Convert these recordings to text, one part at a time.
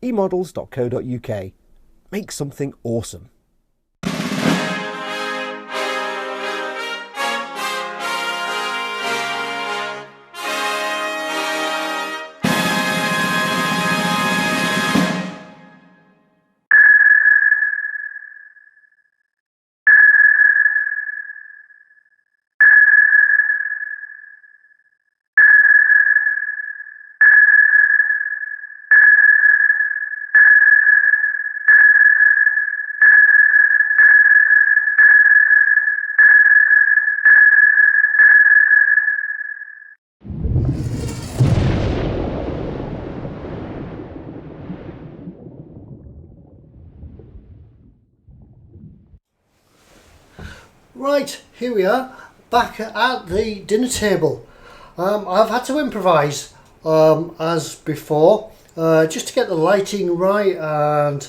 eModels.co.uk. Make something awesome. Right, here we are, back at the dinner table. I've had to improvise as before, just to get the lighting right and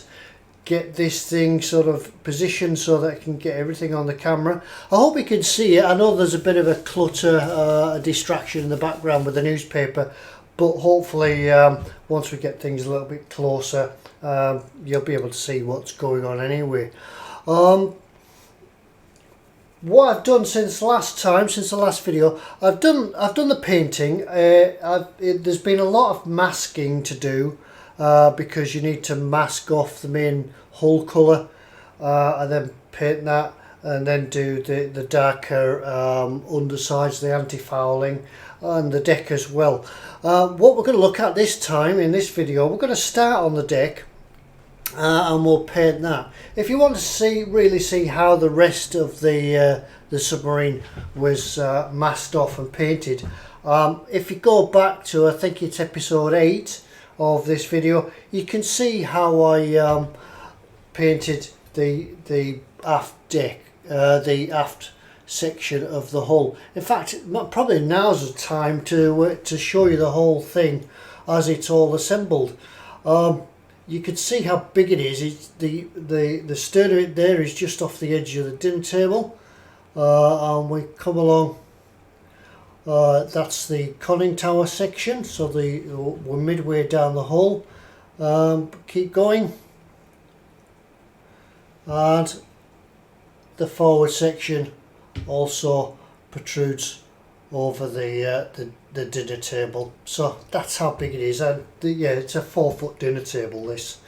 get this thing sort of positioned so that I can get everything on the camera. I hope you can see it. I know there's a bit of a clutter, a distraction in the background with the newspaper, but hopefully once we get things a little bit closer, you'll be able to see what's going on anyway. What I've done since the last video, I've done the painting. There's been a lot of masking to do because you need to mask off the main hull colour and then paint that, and then do the darker undersides, the anti-fouling, and the deck as well. What we're going to look at this time in this video, we're going to start on the deck. And we'll paint that. If you want to really see how the rest of the submarine was masked off and painted, if you go back to, I think it's episode 8 of this video, you can see how I painted the aft deck, the aft section of the hull. In fact, probably now's the time to show you the whole thing as it's all assembled. You can see how big it is. It's the stern of it there is just off the edge of the dinner table, and we come along. That's the conning tower section. So we're midway down the hull. Keep going, and the forward section also protrudes over the dinner table. So that's how big it is, and yeah, it's a 4-foot dinner table this,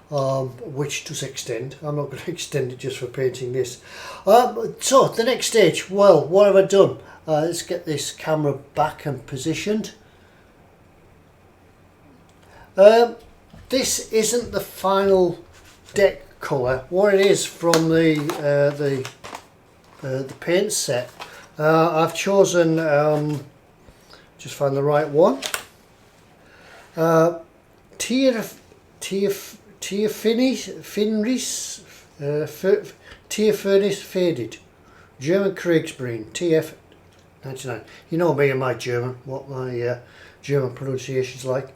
which does extend. I'm not going to extend it just for painting this. So the next stage, well, what have I done? Let's get this camera back and positioned. This isn't the final deck colour. What it is from the paint set. I've chosen, just find the right one, Tia Furnace Faded, German Kriegsbreen, TF99. You know me and my German, what my German pronunciation's like.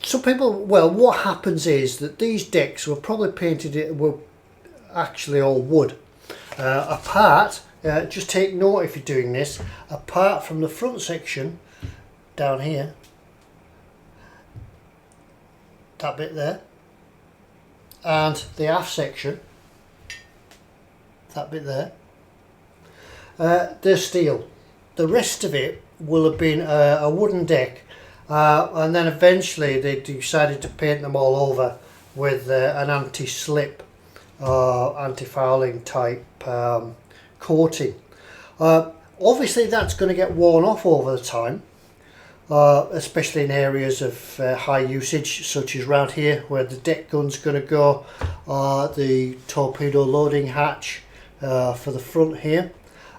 Some people, well, what happens is that these decks were probably painted, were actually all wood. Apart, just take note if you're doing this, apart from the front section down here, that bit there, and the aft section, that bit there, they're steel. The rest of it will have been a wooden deck, and then eventually they decided to paint them all over with an anti-slip, anti-fouling type coating. Obviously that's going to get worn off over the time, especially in areas of high usage, such as around here where the deck gun's going to go, the torpedo loading hatch for the front here,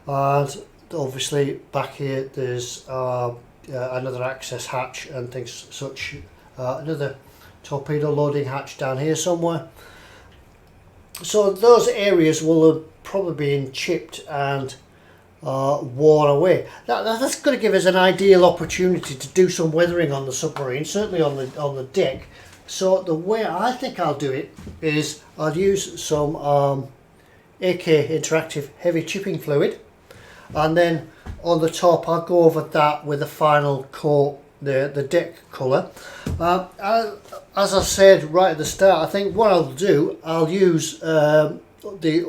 and obviously back here there's another access hatch and things such, another torpedo loading hatch down here somewhere. So those areas will have probably been chipped and worn away. That's going to give us an ideal opportunity to do some weathering on the submarine, certainly on the deck. So the way I think I'll do it is I'll use some AK Interactive heavy chipping fluid, and then on the top I'll go over that with a final coat the deck colour. As I said right at the start, I think what I'll do, I'll use the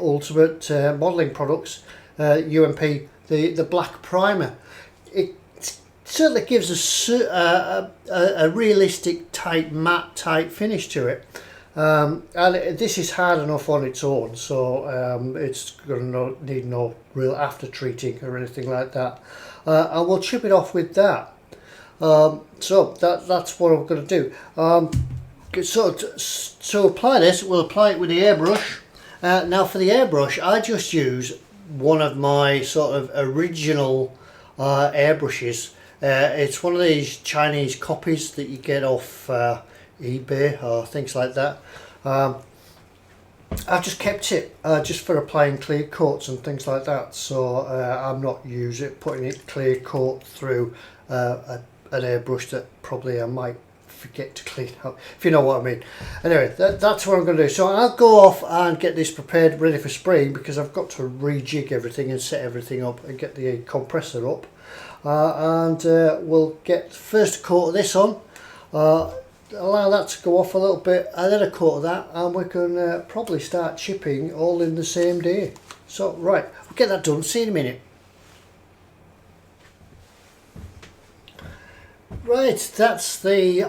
Ultimate Modelling Products UMP, the black primer. It certainly gives a realistic type matte type finish to it. And this is hard enough on its own, so it's going to need no real after treating or anything like that. And we'll chip it off with that. So that's what I'm going to do. So apply this. We'll apply it with the airbrush. Now for the airbrush, I just use one of my sort of original airbrushes. It's one of these Chinese copies that you get off eBay or things like that. I've just kept it just for applying clear coats and things like that, so I'm not putting it clear coat through an airbrush that probably I might forget to clean up, if you know what I mean. Anyway, that's what I'm going to do. So I'll go off and get this prepared, ready for spraying, because I've got to rejig everything and set everything up and get the compressor up. And we'll get first coat of this on, allow that to go off a little bit, and then a coat of that, and we can probably start chipping all in the same day. So right, we'll get that done, see you in a minute. Right, that's the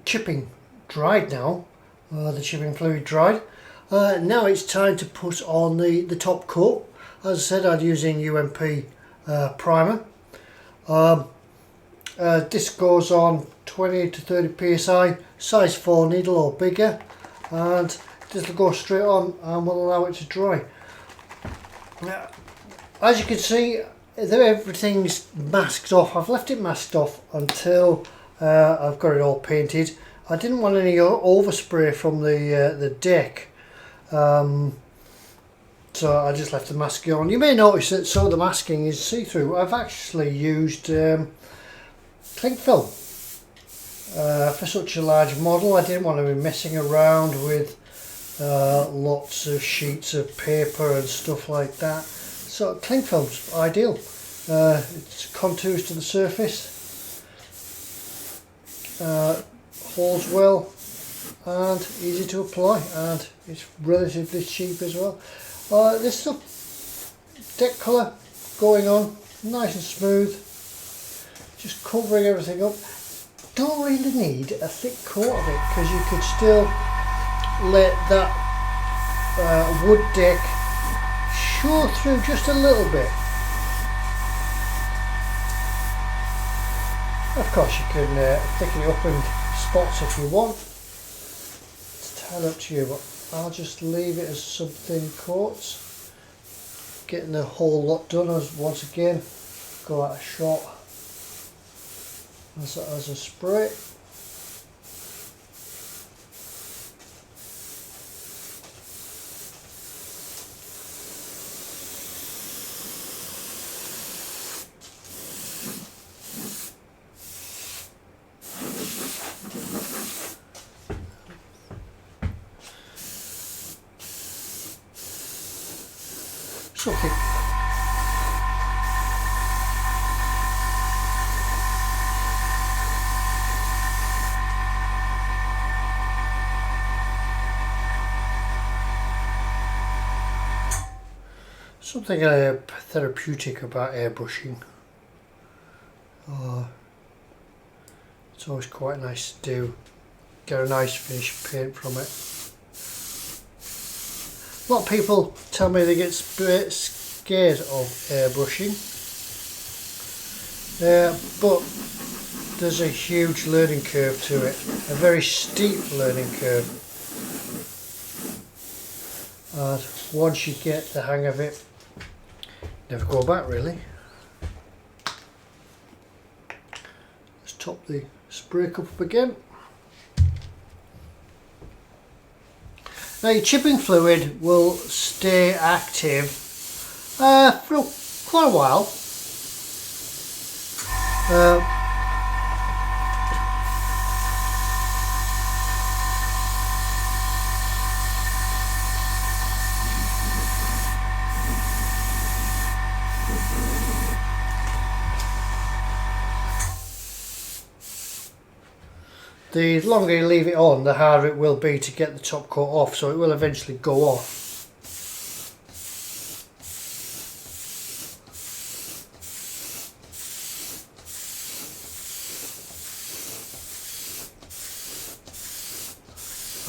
chipping dried now, the chipping fluid dried. Now it's time to put on the top coat. As I said, I'm using UMP primer. This goes on 20 to 30 psi, size 4 needle or bigger, and this will go straight on and we'll allow it to dry. As you can see, everything's masked off. I've left it masked off until I've got it all painted. I didn't want any overspray from the deck, so I just left the masking on. You may notice that some of the masking is see-through. I've actually used cling film for such a large model. I didn't want to be messing around with lots of sheets of paper and stuff like that. So cling film's ideal. It contours to the surface, holds well and easy to apply, and it's relatively cheap as well. This stuff, deck colour going on, nice and smooth, just covering everything up. Don't really need a thick coat of it, because you could still let that wood deck show through just a little bit. Of course you can thicken it up in spots if you want. It's entirely up to you, but I'll just leave it as some thin coats. Getting the whole lot done once again. Go out a shot as a spray. Something. Something therapeutic about airbrushing. It's always quite nice to do. Get a nice finished paint from it. A lot of people tell me they get scared of airbrushing, but there's a huge learning curve to it, a very steep learning curve, and once you get the hang of it, never go back really. Let's top the spray cup up again. Now your chipping fluid will stay active for quite a while. the longer you leave it on, the harder it will be to get the top coat off, so it will eventually go off.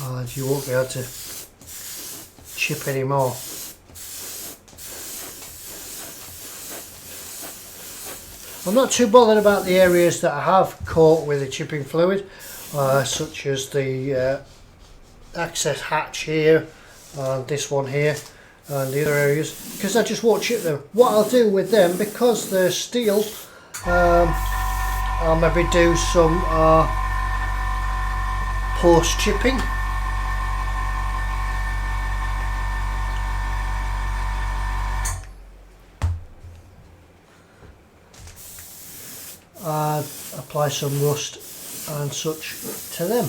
And you won't be able to chip anymore. I'm not too bothered about the areas that I have caught with the chipping fluid, such as the access hatch here, and this one here, and the other areas, because I just won't chip them. What I'll do with them, because they're steel, I'll maybe do some post chipping. And apply some rust and such to them.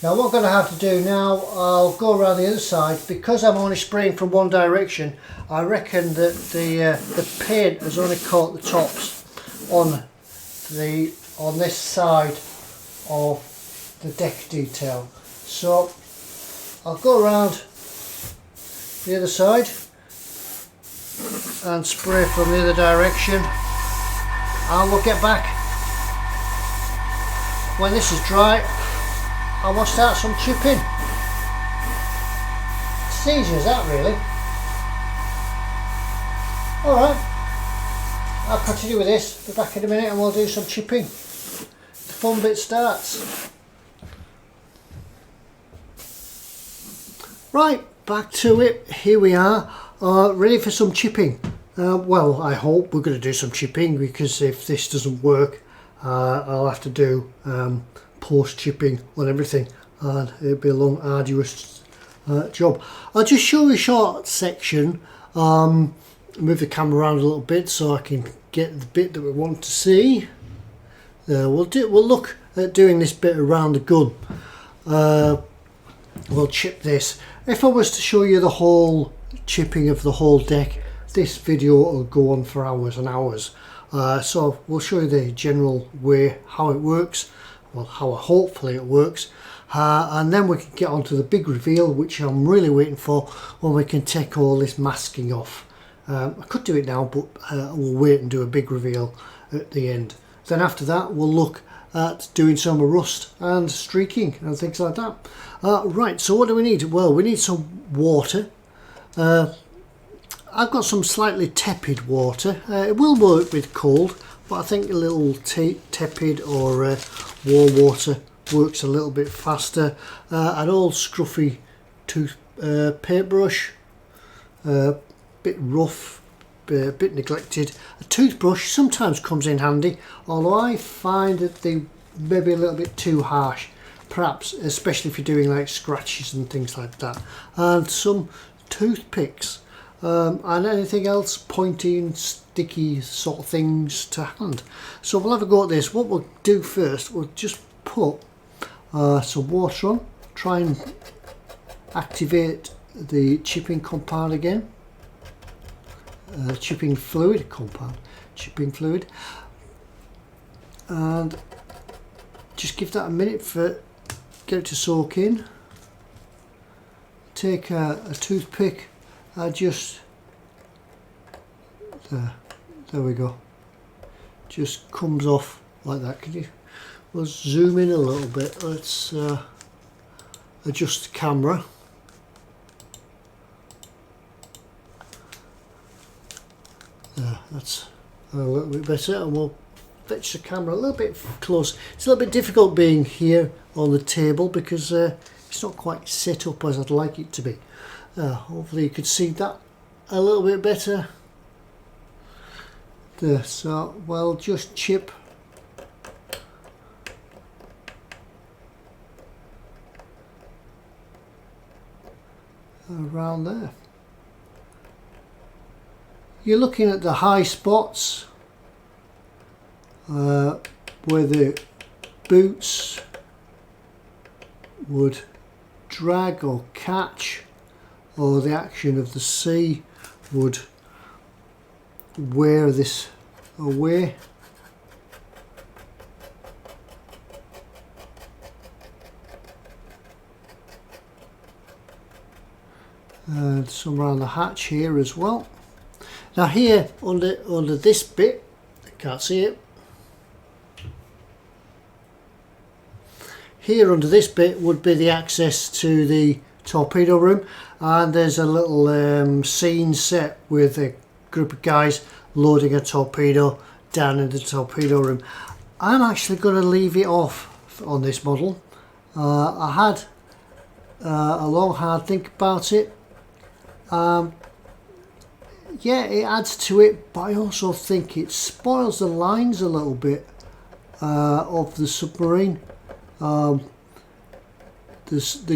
Now what I'm going to have to do now, I'll go around the other side. Because I'm only spraying from one direction, I reckon that the paint has only caught the tops on this side of the deck detail. So I'll go around the other side and spray from the other direction, and we'll get back when this is dry and we'll start some chipping. It's easy as that, really. Alright, I'll continue with this, be back in a minute and we'll do some chipping. The fun bit starts. Right, back to it, here we are. Ready for some chipping. Well, I hope we're going to do some chipping, because if this doesn't work, I'll have to do post chipping on everything, and it'll be a long arduous job. I'll just show you a short section, move the camera around a little bit so I can get the bit that we want to see. We'll look at doing this bit around the gun. We'll chip this. If I was to show you the whole chipping of the whole deck, this video will go on for hours and hours. So we'll show you the general way how it works, well, how hopefully it works, and then we can get on to the big reveal, which I'm really waiting for, when we can take all this masking off. I could do it now, but we'll wait and do a big reveal at the end. Then after that we'll look at doing some rust and streaking and things like that. Right, so what do we need? Well, we need some water. I've got some slightly tepid water. It will work with cold, but I think a little tepid or warm water works a little bit faster. An old scruffy tooth paintbrush, bit rough, a bit neglected. A toothbrush sometimes comes in handy, although I find that they may be a little bit too harsh, perhaps especially if you're doing like scratches and things like that. And some toothpicks, and anything else pointy, sticky sort of things to hand. So we'll have a go at this. What we'll do first, we'll just put some water on, try and activate the chipping compound again. Chipping fluid compound, chipping fluid, and just give that a minute for get it to soak in. Take a toothpick, just there we go, just comes off like that. Can you, we'll zoom in a little bit, let's adjust the camera. That's a little bit better, and we'll fetch the camera a little bit close. It's a little bit difficult being here on the table because it's not quite set up as I'd like it to be. Hopefully you could see that a little bit better. There, so we'll just chip around there. You're looking at the high spots where the boots would drag or catch, or the action of the sea would wear this away. And some around the hatch here as well. Now here under this bit, I can't see it. Here under this bit would be the access to the torpedo room, and there's a little scene set with a group of guys loading a torpedo down in the torpedo room. I'm actually going to leave it off on this model. I had a long hard think about it. Yeah, it adds to it, but I also think it spoils the lines a little bit of the submarine. The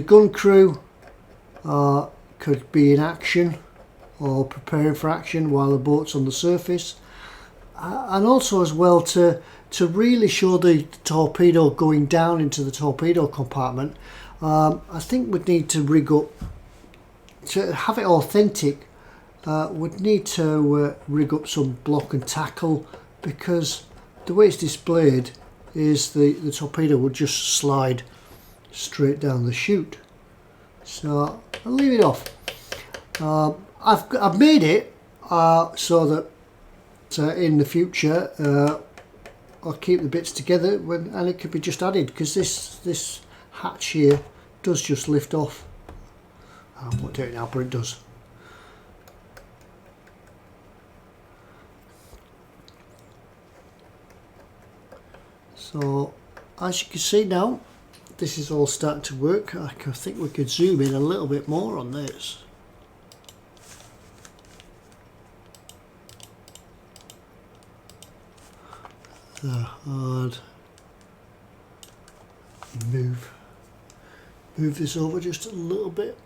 gun crew could be in action or preparing for action while the boat's on the surface, and also as well to really show the torpedo going down into the torpedo compartment. I think we'd need to rig up to have it authentic. Would need to rig up some block and tackle, because the way it's displayed is the torpedo would just slide straight down the chute. So I'll leave it off. I've made it so that in the future I'll keep the bits together and it could be just added, because this hatch here does just lift off. I won't do it now, but it does. So as you can see now, this is all starting to work. I think we could zoom in a little bit more on this. And move this over just a little bit.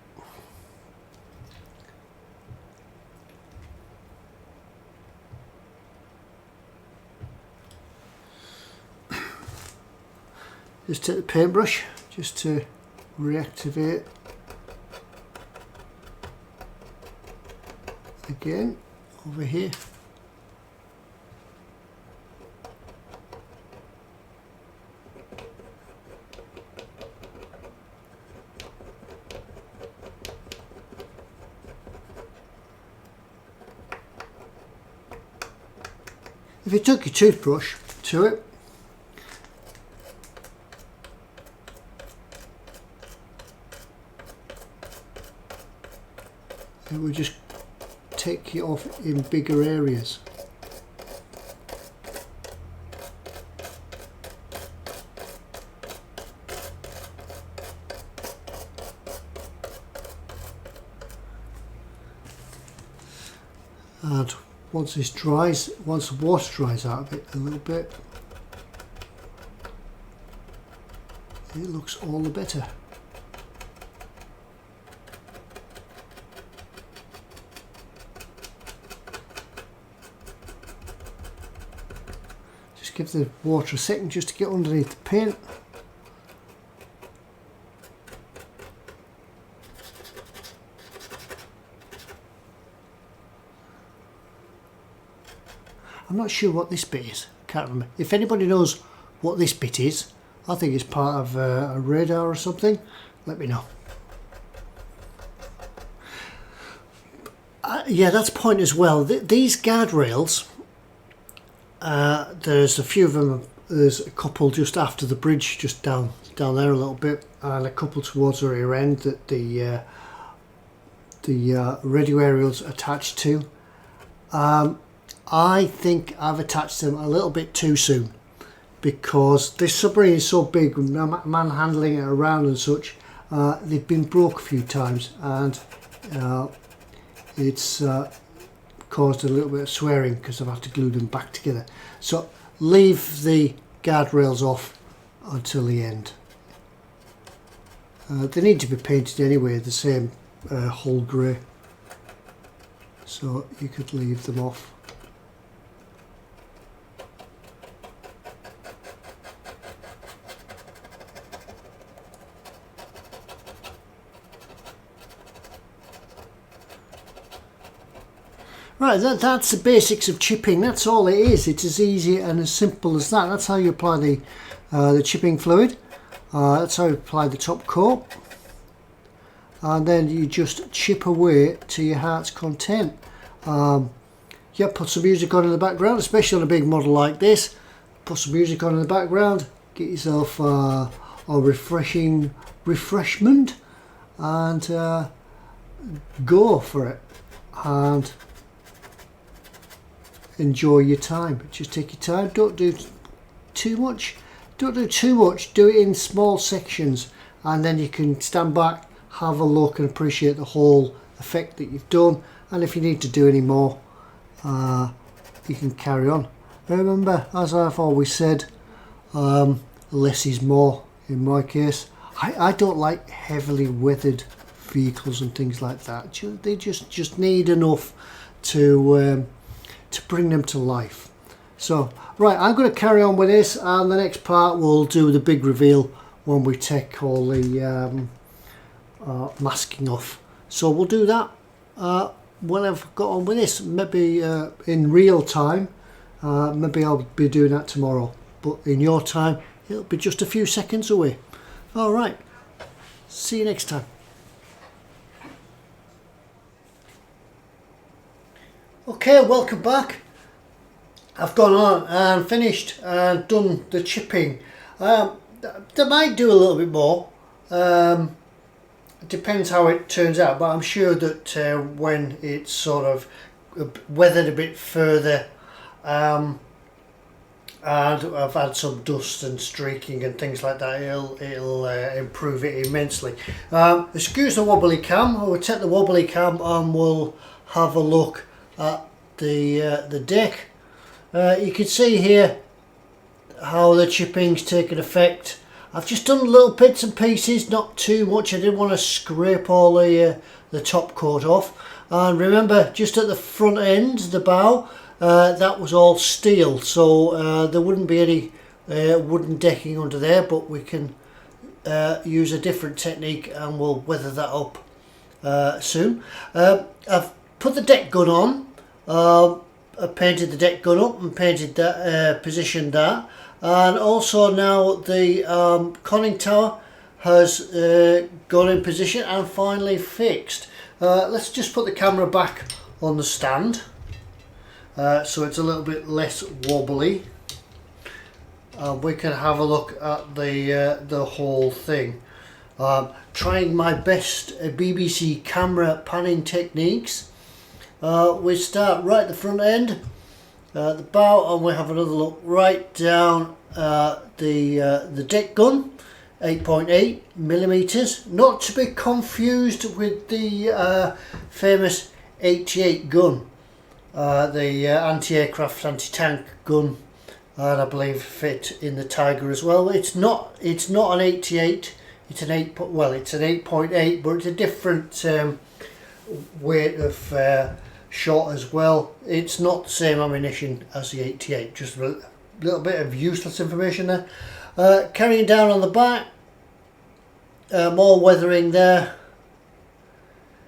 Just take the paintbrush just to reactivate again over here. If you took your toothbrush to it, it would just take it off in bigger areas. And once this dries, once the water dries out of it a little bit, it looks all the better. Just give the water a second just to get underneath the paint. I'm not sure what this bit is. Can't remember. If anybody knows what this bit is, I think it's part of a radar or something. Let me know. Yeah, that's a point as well. These guardrails, there's a few of them. There's a couple just after the bridge, just down there a little bit, and a couple towards the rear end that the radio aerials attached to. I think I've attached them a little bit too soon, because this submarine is so big, manhandling it around and such. They've been broke a few times, and it's caused a little bit of swearing because I've had to glue them back together. So leave the guardrails off until the end. They need to be painted anyway, the same hull grey, so you could leave them off. Right, that's the basics of chipping. That's all it is. It's as easy and as simple as that. That's how you apply the chipping fluid. That's how you apply the top coat. And then you just chip away to your heart's content. Yeah, put some music on in the background, especially on a big model like this. Put some music on in the background. Get yourself a refreshing refreshment and go for it. And enjoy your time. Just take your time. Don't do too much. Don't do too much. Do it in small sections, and then you can stand back, have a look, and appreciate the whole effect that you've done. And if you need to do any more, you can carry on. Remember, as I've always said, less is more. In my case, I don't like heavily weathered vehicles and things like that. They just need enough to bring them to life. So right, I'm going to carry on with this, and the next part we'll do the big reveal when we take all the masking off. So we'll do that when I've got on with this, maybe in real time. Maybe I'll be doing that tomorrow, but in your time it'll be just a few seconds away. All right, see you next time. Okay, welcome back. I've gone on and finished and done the chipping. They might do a little bit more. It depends how it turns out, but I'm sure that when it's sort of weathered a bit further, and I've had some dust and streaking and things like that, it'll improve it immensely. Excuse the wobbly cam. I will take the wobbly cam and we'll have a look at the deck. You can see here how the chipping's taken effect. I've just done little bits and pieces, not too much. I didn't want to scrape all the top coat off. And remember, just at the front end, the bow, that was all steel, so there wouldn't be any wooden decking under there, but we can use a different technique and we'll weather that up soon. I've put the deck gun on. I painted the deck gun up and painted that, positioned that, and also now the conning tower has gone in position and finally fixed. Let's just put the camera back on the stand so it's a little bit less wobbly. We can have a look at the whole thing. Trying my best BBC camera panning techniques. We start right at the front end, the bow, and we have another look right down the deck gun, 8.8 millimeters, not to be confused with the famous 88 gun, the anti-aircraft, anti-tank gun, and I believe fit in the Tiger as well. It's not an 88. It's an 8. Well, it's an 8.8, but it's a different weight of shot as well. It's not the same ammunition as the 88. Just a little bit of useless information there. Carrying down on the back, more weathering there.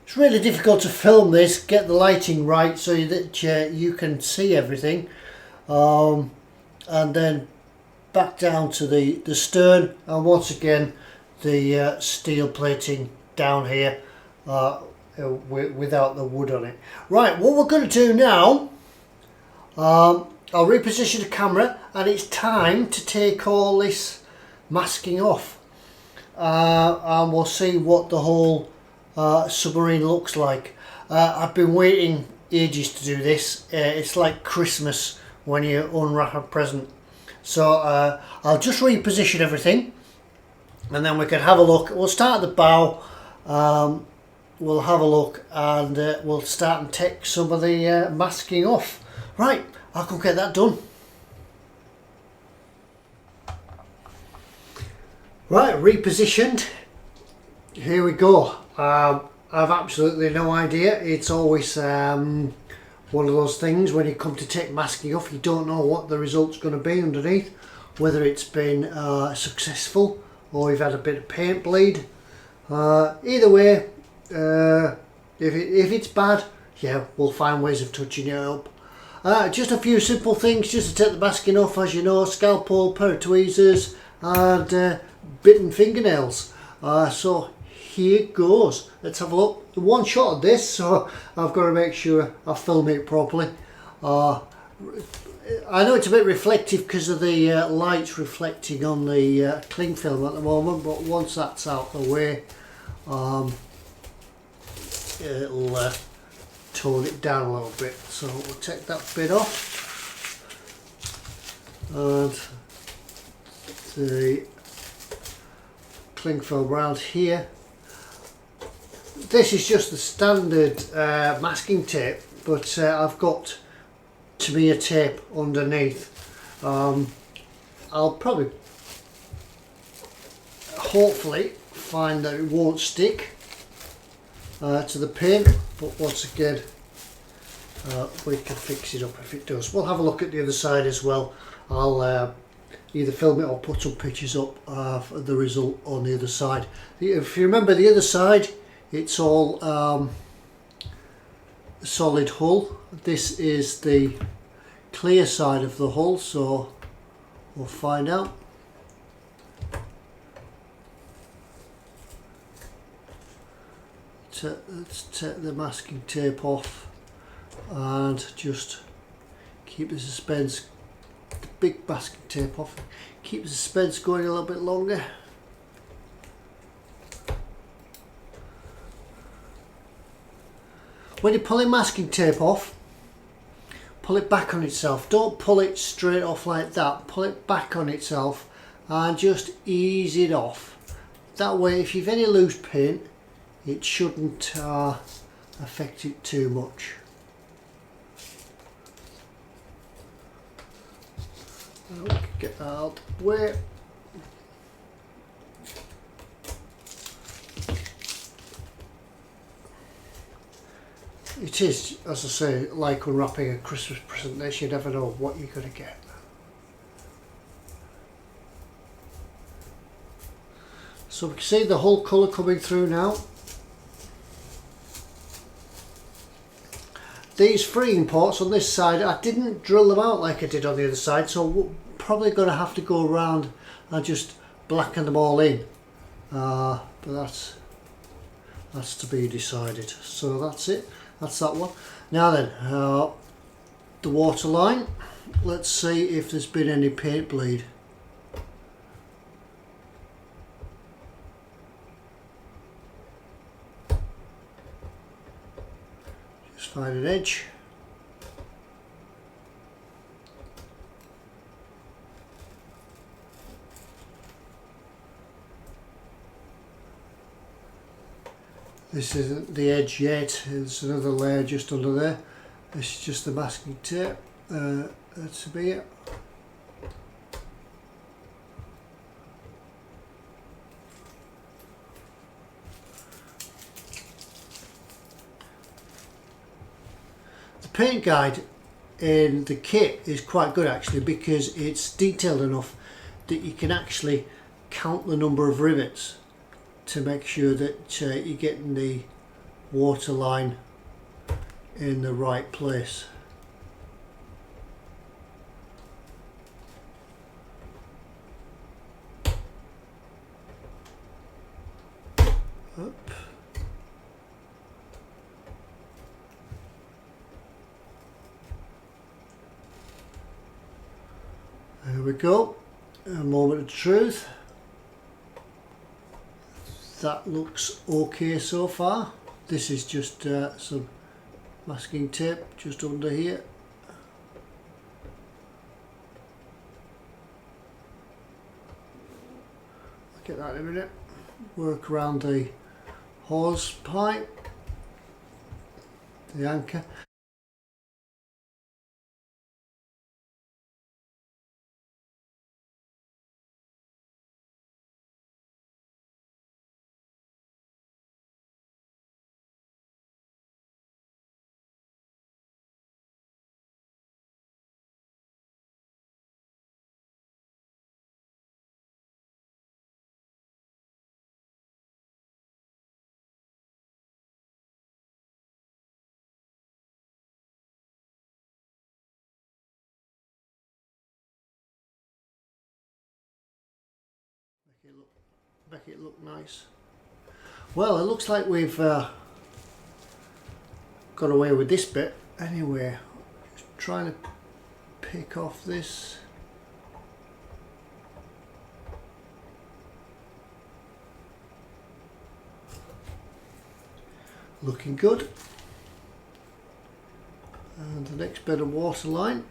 It's really difficult to film this, get the lighting right so that you can see everything. And then back down to the stern, and once again the steel plating down here without the wood on it. Right, what we're going to do now, I'll reposition the camera, and it's time to take all this masking off, and we'll see what the whole submarine looks like. I've been waiting ages to do this. It's like Christmas when you unwrap a present. So I'll just reposition everything, and then we can have a look. We'll start at the bow. We'll have a look, and we'll start and take some of the masking off. Right, I'll go get that done. Right, repositioned. Here we go. I've absolutely no idea. It's always one of those things when you come to take masking off, you don't know what the result's going to be underneath, whether it's been successful or you've had a bit of paint bleed. Either way, if it's bad, yeah, we'll find ways of touching it up. Just a few simple things just to take the masking off, as you know: scalpel, pair of tweezers, and bitten fingernails. So here goes. Let's have a look. One shot of this, so I've got to make sure I film it properly. I know it's a bit reflective because of the lights reflecting on the cling film at the moment, but once that's out the way, it'll tone it down a little bit. So we'll take that bit off, and the cling film round here. This is just the standard masking tape, but I've got Trumpeter tape underneath. I'll probably, hopefully, find that it won't stick to the paint, but once again, we can fix it up if it does. We'll have a look at the other side as well. I'll either film it or put some pictures up of the result on the other side. If you remember the other side, it's all solid hull. This is the clear side of the hull, so we'll find out. Let's take the masking tape off and just keep the suspense, the big masking tape off, keep the suspense going a little bit longer. When you're pulling masking tape off, pull it back on itself. Don't pull it straight off like that. Pull it back on itself and just ease it off. That way, if you've any loose paint, it shouldn't affect it too much. Get that out of the way. It is, as I say, like unwrapping a Christmas present. This, you never know what you're going to get. So we can see the whole colour coming through now. These freeing ports on this side, I didn't drill them out like I did on the other side, so we're probably going to have to go around and just blacken them all in. But that's to be decided. So that's it. That's that one. Now then, the water line. Let's see if there's been any paint bleed. Just find an edge. This isn't the edge yet, there's another layer just under there. This is just the masking tape. That's to be it. The paint guide in the kit is quite good actually, because it's detailed enough that you can actually count the number of rivets to make sure that you're getting the water line in the right place. Up. There we go. A moment of truth. That looks okay so far. This is just some masking tape just under here. I'll get that in a minute. Work around the hose pipe, the anchor. make it look nice. Well, it looks like we've got away with this bit. Anyway, just trying to pick off this. Looking good. And the next bit of waterline.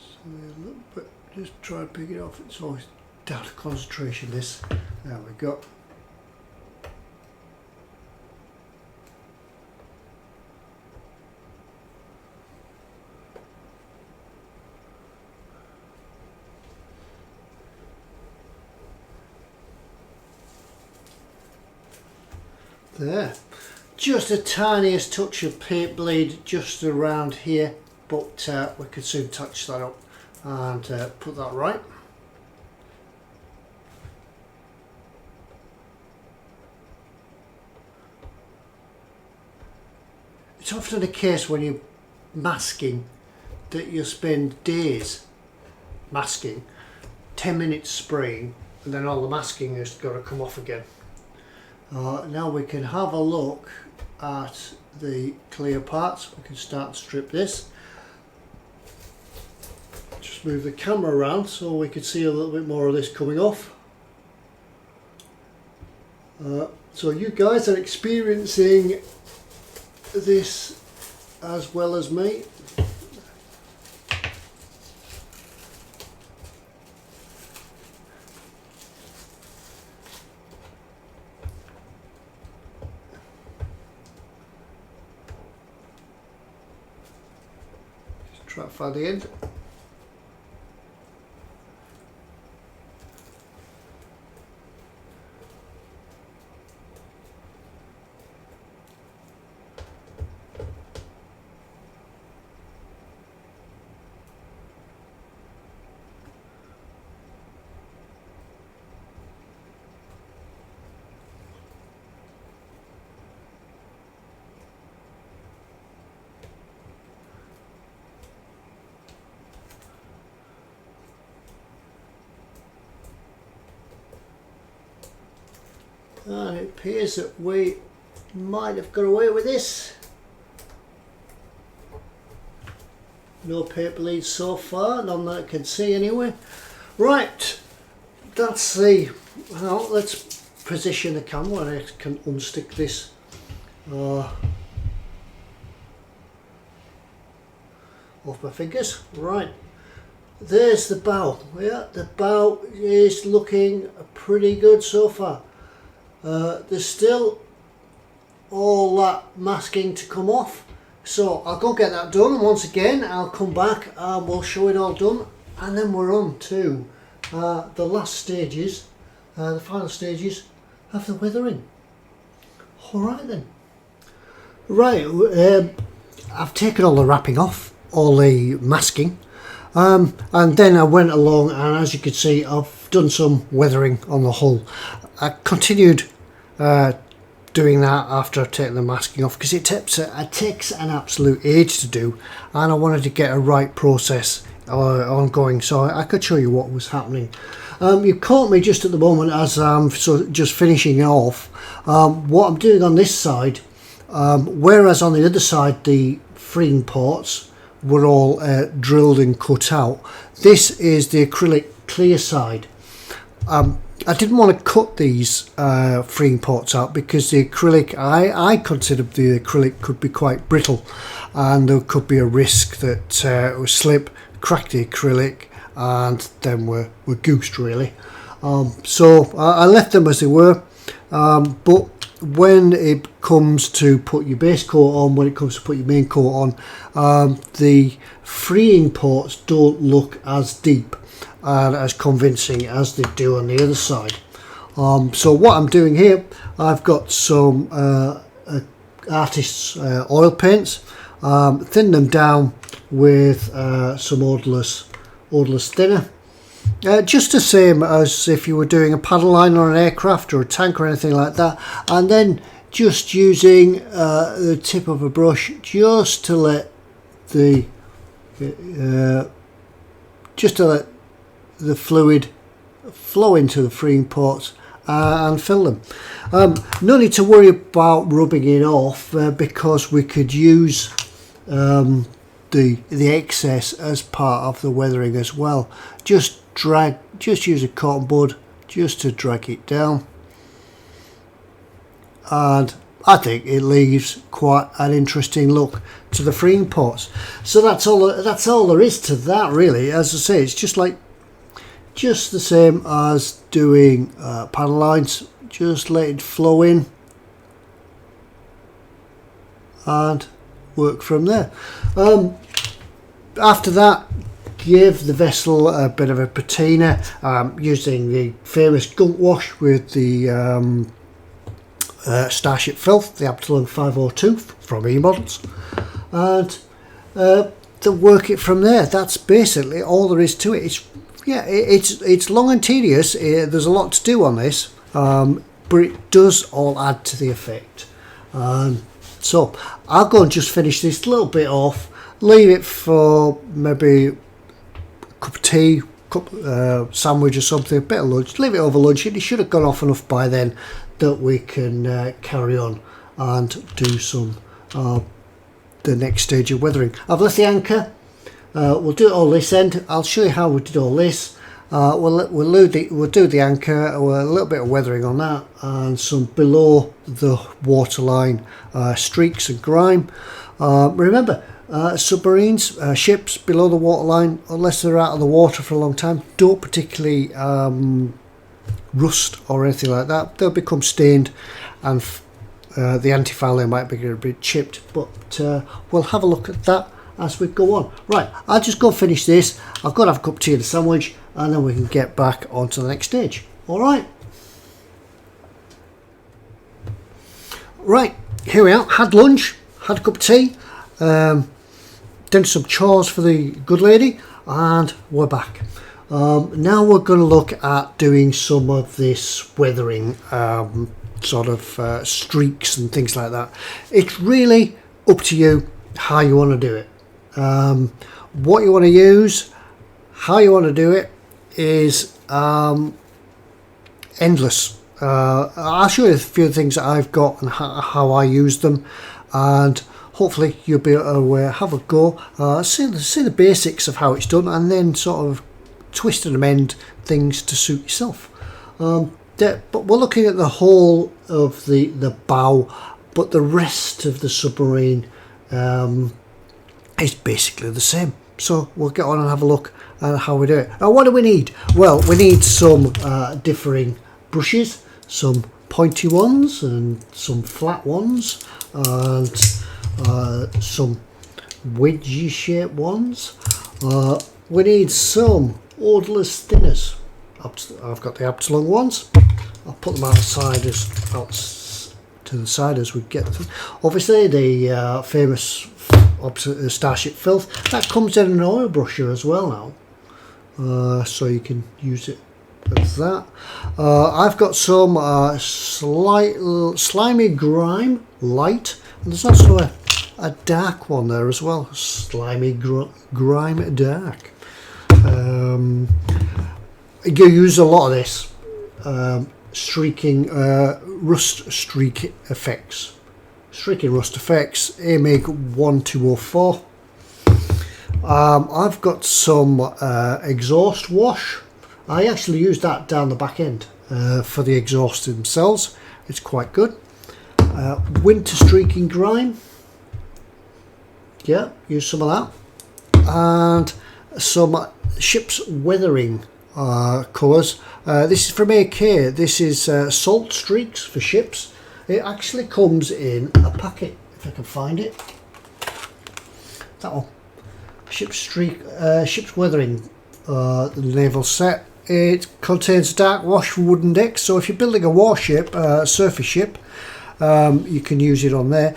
So a little bit, just try to pick it off. It's always down to concentration, this. There we go. There. Just the tiniest touch of paint bleed just around here, but we could soon touch that up and put that right. It's often the case when you're masking that you spend days masking, 10 minutes spraying, and then all the masking has got to come off again. Now we can have a look at the clear parts. We can start to strip this. Just move the camera around so we can see a little bit more of this coming off. So you guys are experiencing this as well as me. Just try to find the end. And it appears that we might have got away with this. No paper leads so far, none that I can see anyway. Right, that's the, well, let's position the camera and I can unstick this. Off my fingers. Right, there's the bow. Yeah, the bow is looking pretty good so far. There's still all that masking to come off, so I'll go get that done. Once again, I'll come back and we'll show it all done, and then we're on to the last stages, the final stages of the weathering. Alright then. Right, I've taken all the wrapping off, all the masking, and then I went along and as you can see I've done some weathering on the hull. I continued doing that after taking the masking off because it takes an absolute age to do, and I wanted to get a right process ongoing so I could show you what was happening. You caught me just at the moment as I'm just finishing off what I'm doing on this side, whereas on the other side the freeing ports were all drilled and cut out. This is the acrylic clear side. I didn't want to cut these freeing ports out because the acrylic, I considered the acrylic could be quite brittle and there could be a risk that it would slip, crack the acrylic, and then we're goosed really. So I left them as they were, but when it comes to put your base coat on, when it comes to put your main coat on, the freeing ports don't look as deep and as convincing as they do on the other side. So what I'm doing here, I've got some artist's oil paints, thin them down with some odorless thinner. Just the same as if you were doing a paddle line on an aircraft or a tank or anything like that, and then just using the tip of a brush just to let the fluid flow into the freeing pots and fill them. No need to worry about rubbing it off because we could use the excess as part of the weathering as well. Just use a cotton bud just to drag it down, and I think it leaves quite an interesting look to the freeing pots. So that's all there is to that, really. As I say, it's just the same as doing paddle lines. Just let it flow in and work from there. After that, give the vessel a bit of a patina using the famous gunk wash with the Starship Filth, the Untitled 502 from eModels, and to work it from there. That's basically all there is to it. It's long and tedious. There's a lot to do on this, but it does all add to the effect. So I'll go and just finish this little bit off, leave it for maybe a cup of tea, sandwich or something, a bit of lunch, leave it over lunch. It should have gone off enough by then that we can carry on and do some the next stage of weathering. I've left the anchor. We'll do it all this end. I'll show you how we did all this. We'll do the anchor, a little bit of weathering on that, and some below the waterline streaks and grime. Remember, submarines, ships below the waterline, unless they're out of the water for a long time, don't particularly rust or anything like that. They'll become stained, and the anti-fouling might be a bit chipped, but we'll have a look at that as we go on. Right, I'll just go finish this. I've got to have a cup of tea and a sandwich, and then we can get back onto the next stage. Alright. Right, here we are. Had lunch, had a cup of tea, done some chores for the good lady, and we're back. Now we're going to look at doing some of this weathering, sort of streaks and things like that. It's really up to you how you want to do it. What you want to use, how you want to do it is endless. I'll show you a few things that I've got and how I use them, and hopefully you'll be able to have a go, see the basics of how it's done, and then sort of twist and amend things to suit yourself. But we're looking at the whole of the bow, but the rest of the submarine is basically the same. So we'll get on and have a look at how we do it. Now, what do we need? Well, we need some differing brushes, some pointy ones and some flat ones, and some wedgy shaped ones. We need some odorless thinners. I've got the Absalon ones. I'll put them outside to the side as we get them. Obviously, the famous Starship Filth, that comes in an oil brusher as well now, so you can use it as that. I've got some slimy grime light, and there's also a dark one there as well, slimy grime dark. You use a lot of this streaking rust streak effects. Streaking rust effects, AMIG 1204. I've got some exhaust wash. I actually use that down the back end for the exhaust themselves. It's quite good. Winter streaking grime. Yeah, use some of that. And some ship's weathering colours. This is from AK. This is salt streaks for ships. It actually comes in a packet, if I can find it. That one. Ship's weathering, the naval set. It contains dark wash for wooden decks. So if you're building a warship, a surface ship, you can use it on there.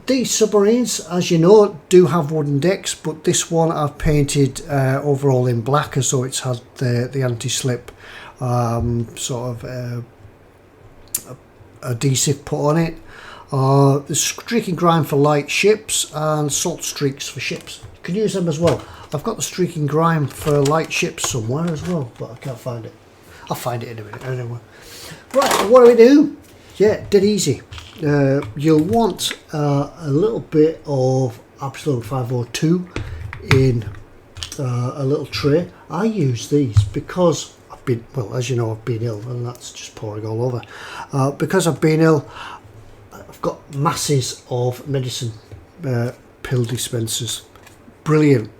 These submarines, as you know, do have wooden decks, but this one I've painted overall in black, as though it's had the anti-slip sort of adhesive put on it. The streaking grime for light ships and salt streaks for ships. You can use them as well. I've got the streaking grime for light ships somewhere as well, but I can't find it. I'll find it in a minute anyway. Right, what do we do? Yeah, dead easy. You'll want a little bit of Absolute 502 in a little tray. I use these because I've been, well, as you know, I've been ill, and that's just pouring all over. Because I've been ill, I've got masses of medicine pill dispensers. Brilliant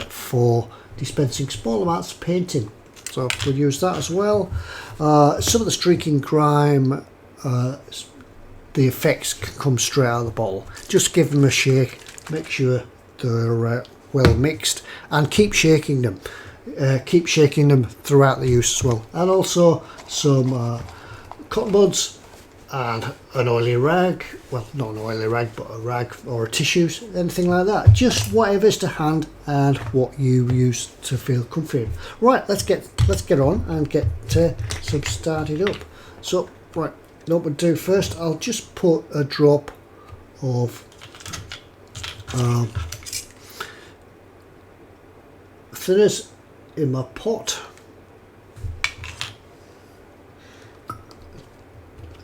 for dispensing small amounts of painting. So we'll use that as well. Some of the streaking grime, the effects can come straight out of the bottle. Just give them a shake, make sure they're well mixed, and keep shaking them. Keep shaking them throughout the use as well. And also some cotton buds and an oily rag. Well, not an oily rag, but a rag or a tissue, anything like that. Just whatever's to hand and what you use to feel comfy. Right, let's get on and get some started up. So, right, what we'll do first, I'll just put a drop of thinners in my pot.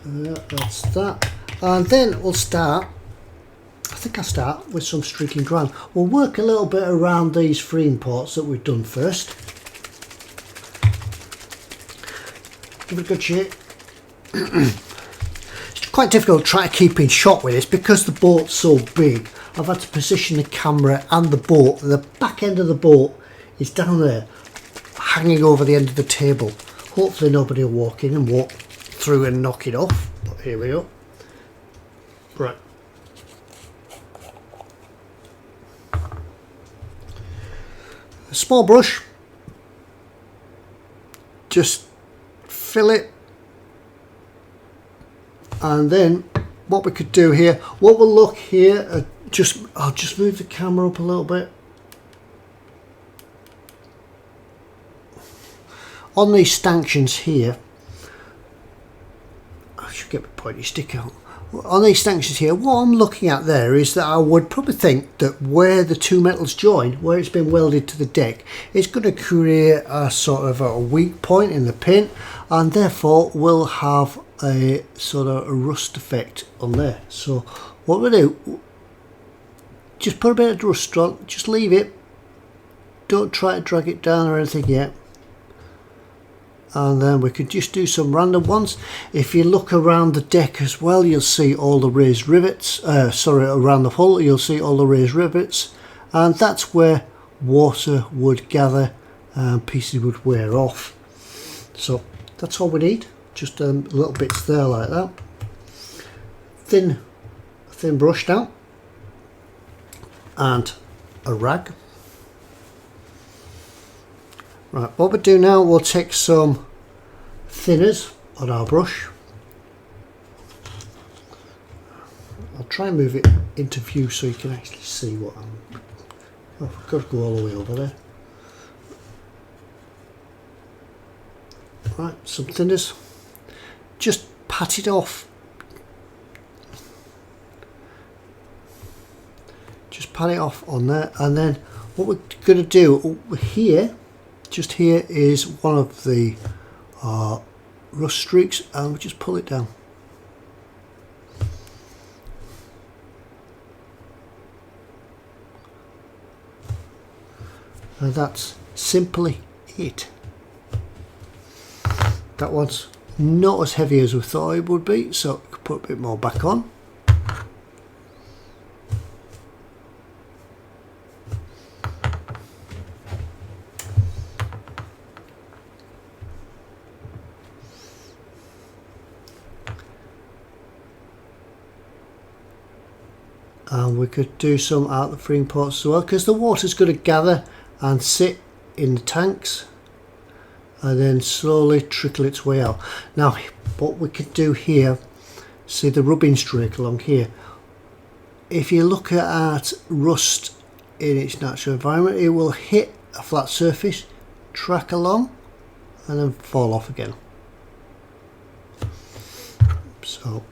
That's that, and then we'll start. I think I'll start with some streaking grime. We'll work a little bit around these freeing pots that we've done first. Give it a good shake. It's quite difficult to try to keep in shot with this because the boat's so big. I've had to position the camera and the boat. The back end of the boat is down there, hanging over the end of the table. Hopefully nobody will walk in and walk through and knock it off. But here we go. Right. A small brush. Just fill it. And then what we could do here, what we'll look here, I'll just move the camera up a little bit. On these stanchions here, I should get my pointy stick out. On these stanchions here, what I'm looking at there is that I would probably think that where the two metals join, where it's been welded to the deck, it's going to create a sort of a weak point in the pin, and therefore will have a sort of a rust effect on there. So what we do, just put a bit of rust on, just leave it, don't try to drag it down or anything yet. And then we could just do some random ones. If you look around the deck as well, you'll see all the raised rivets, around the hull you'll see all the raised rivets, and that's where water would gather and pieces would wear off. So that's all we need, just little bits there like that. Thin brush down and a rag. Right, what we'll do now, we'll take some thinners on our brush. I'll try and move it into view so you can actually see what I'm... Oh, I've got to go all the way over there. Right, some thinners. Just pat it off. Just pat it off on there, and then what we're going to do here, just here is one of the rust streaks, and we just pull it down. And that's simply it. That one's not as heavy as we thought it would be, so we can put a bit more back on. And we could do some out the freeing ports as well, because the water's going to gather and sit in the tanks and then slowly trickle its way out. Now what we could do here see the rubbing streak along here. If you look at rust in its natural environment, it will hit a flat surface, track along, and then fall off again. So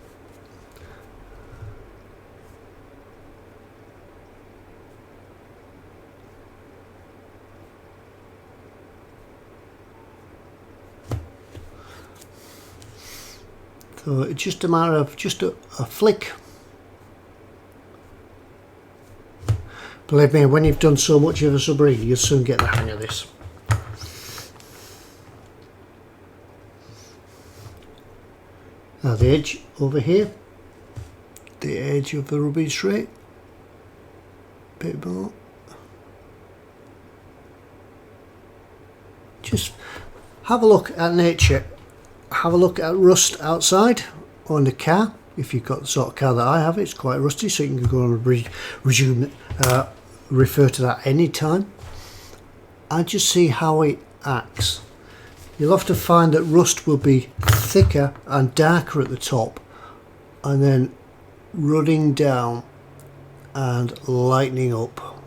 it's just a matter of just a flick. Believe me, when you've done so much of a submarine, you'll soon get the hang of this. Now the edge over here, the edge of the rubbing straight, bit more. Just have a look at nature. Have a look at rust outside on the car. If you've got the sort of car that I have, it's quite rusty, so you can go and refer to that anytime. And just see how it acts. You'll often find that rust will be thicker and darker at the top, and then running down and lightening up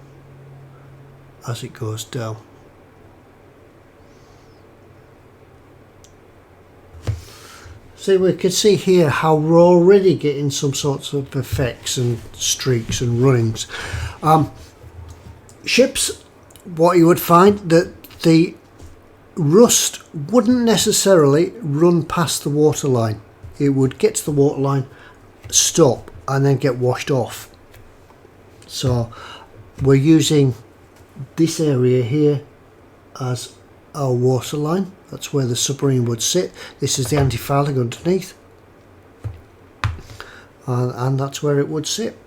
as it goes down. So we can see here how we're already getting some sorts of effects and streaks and runnings. Ships, what you would find that the rust wouldn't necessarily run past the waterline. It would get to the waterline, stop, and then get washed off. So we're using this area here as our waterline. That's where the submarine would sit. This is the anti-fouling underneath, and that's where it would sit.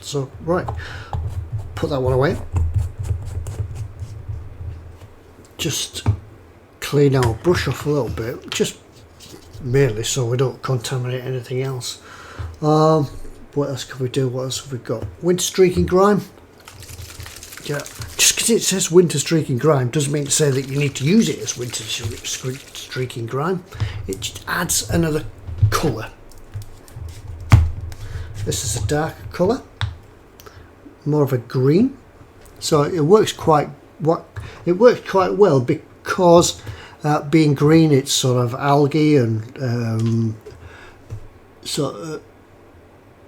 So right, put that one away. Just clean our brush off a little bit, just merely so we don't contaminate anything else. What else can we do? What else have we got? Winter streaking grime. Yeah, just because it says winter streaking grime doesn't mean to say that you need to use it as winter streaking grime. It just adds another colour. This is a darker colour, more of a green. So it works quite well because being green, it's sort of algae and sort of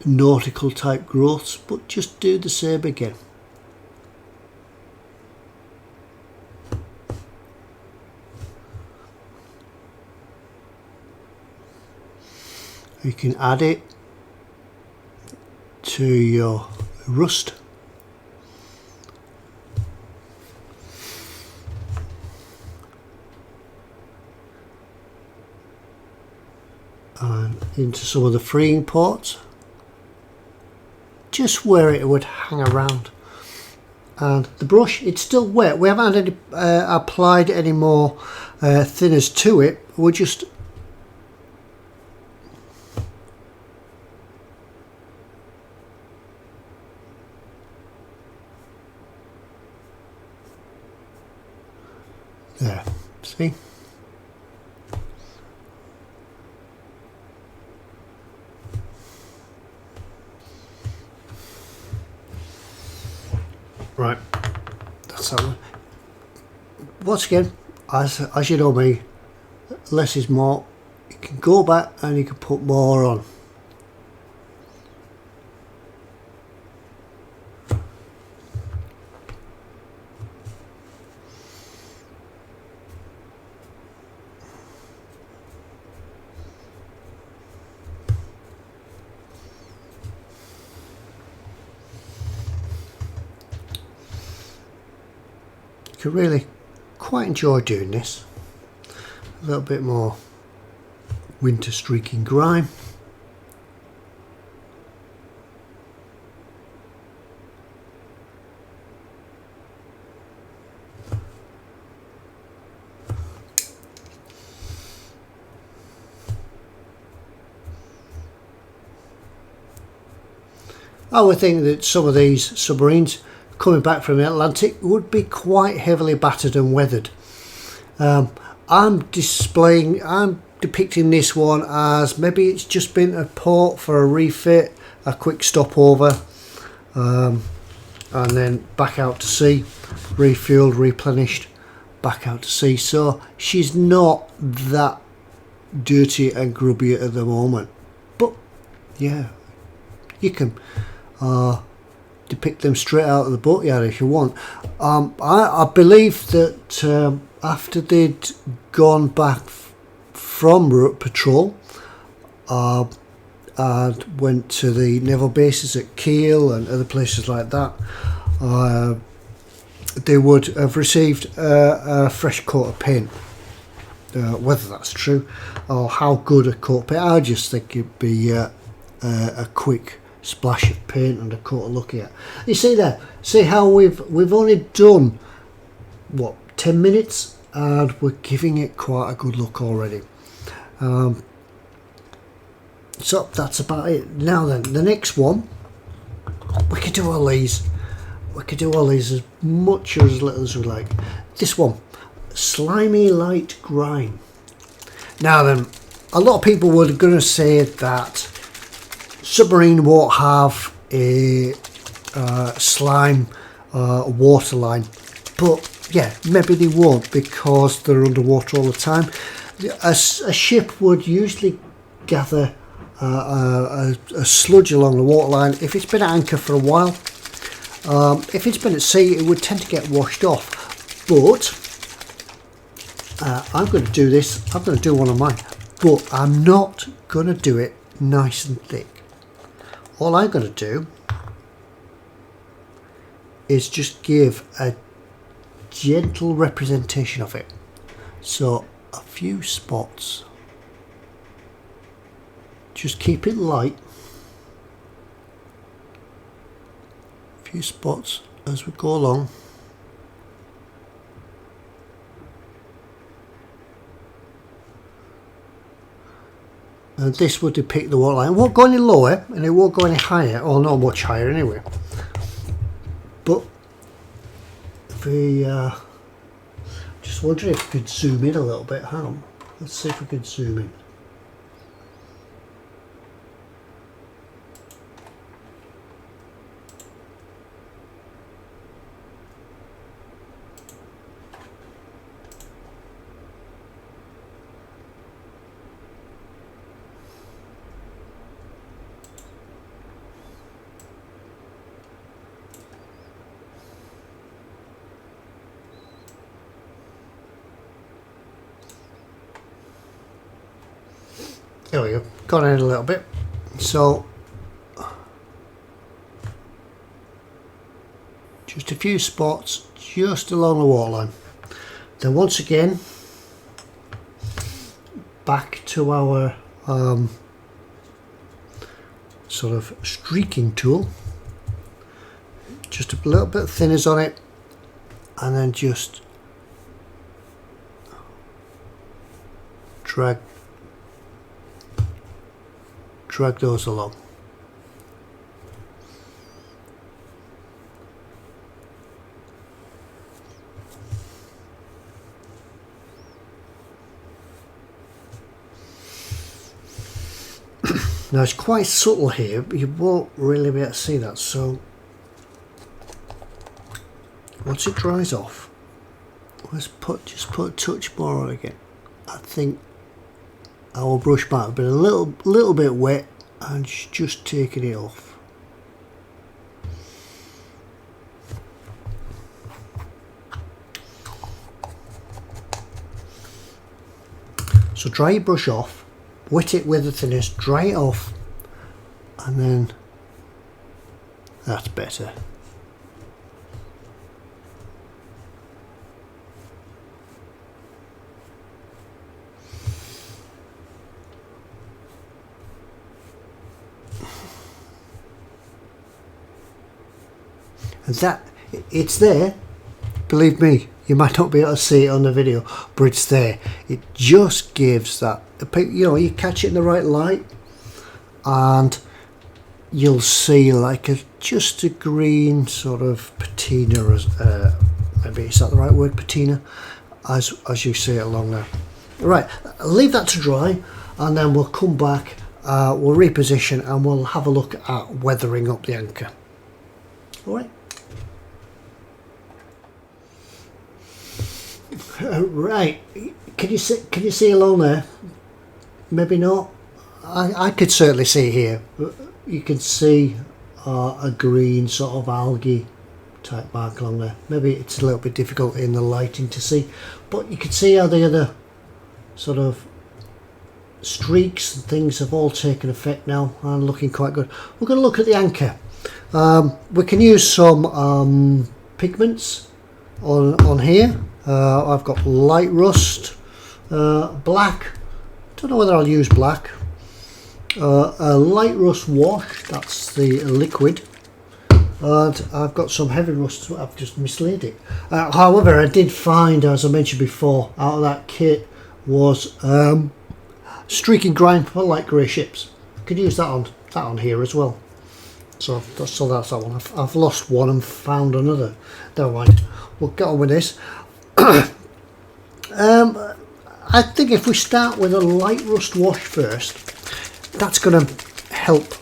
nautical type growths. But just do the same again. You can add it to your rust. And into some of the freeing ports, just where it would hang around. And the brush, it's still wet. We haven't had applied any more thinners to it. We're just there, see? Right, that's that one. Once again, as you know me, less is more. You can go back and you can put more on. Could really quite enjoy doing this. A little bit more winter streaking grime. I would think that some of these submarines coming back from the Atlantic would be quite heavily battered and weathered. I'm depicting this one as maybe it's just been a port for a refit, a quick stopover, and then back out to sea, refueled, replenished, back out to sea. So she's not that dirty and grubby at the moment, but yeah, you can depict them straight out of the boatyard if you want. I believe that after they'd gone back from route patrol and went to the naval bases at Kiel and other places like that, they would have received a fresh coat of paint. Whether that's true or how good a coat of paint, I just think it'd be a quick splash of paint and a coat of looking at. You see there, see how we've only done what, 10 minutes and we're giving it quite a good look already. So that's about it. Now then, the next one, we could do all these. We could do all these as much or as little as we like. This one, slimy light grime. Now then, a lot of people were going to say that submarine won't have a slime waterline, but yeah, maybe they won't because they're underwater all the time. A ship would usually gather a sludge along the waterline if it's been at anchor for a while. If it's been at sea, it would tend to get washed off, but I'm going to do this. I'm going to do one of mine, but I'm not going to do it nice and thick. All I'm going to do is just give a gentle representation of it. So a few spots. Just keep it light. A few spots as we go along. And this will depict the waterline. It won't go any lower and it won't go any higher, or not much higher anyway. But if we just wondering if we could zoom in a little bit. Hang on, let's see if we could zoom in. There we go, got in a little bit. So just a few spots just along the waterline. Then once again back to our sort of streaking tool, just a little bit of thinners on it, and then just drag those along. Now it's quite subtle here, but you won't really be able to see that, so once it dries off, let's just put a touch more on again. I think our brush might have been a little bit wet and just taking it off. So dry your brush off, wet it with the thinners, dry it off, and then that's better. And that, it's there, believe me, you might not be able to see it on the video, but it's there. It just gives that, you know, you catch it in the right light and you'll see like just a green sort of patina, maybe is that the right word, patina, as you see it along there. Right, leave that to dry, and then we'll come back, we'll reposition, and we'll have a look at weathering up the anchor. Alright. Right, can you see along there? Maybe not. I could certainly see here. You can see a green sort of algae type mark along there. Maybe it's a little bit difficult in the lighting to see, but you can see how the other sort of streaks and things have all taken effect now and looking quite good. We're going to look at the anchor. We can use some pigments on here. I've got light rust, black, don't know whether I'll use black, a light rust wash, that's the liquid, and I've got some heavy rust, so I've just mislaid it. However, I did find, as I mentioned before, out of that kit was streaking grime for light grey ships. Could use that on here as well. So that's that one. I've lost one and found another. Never mind. We'll get on with this. I think if we start with a light rust wash first, that's going to help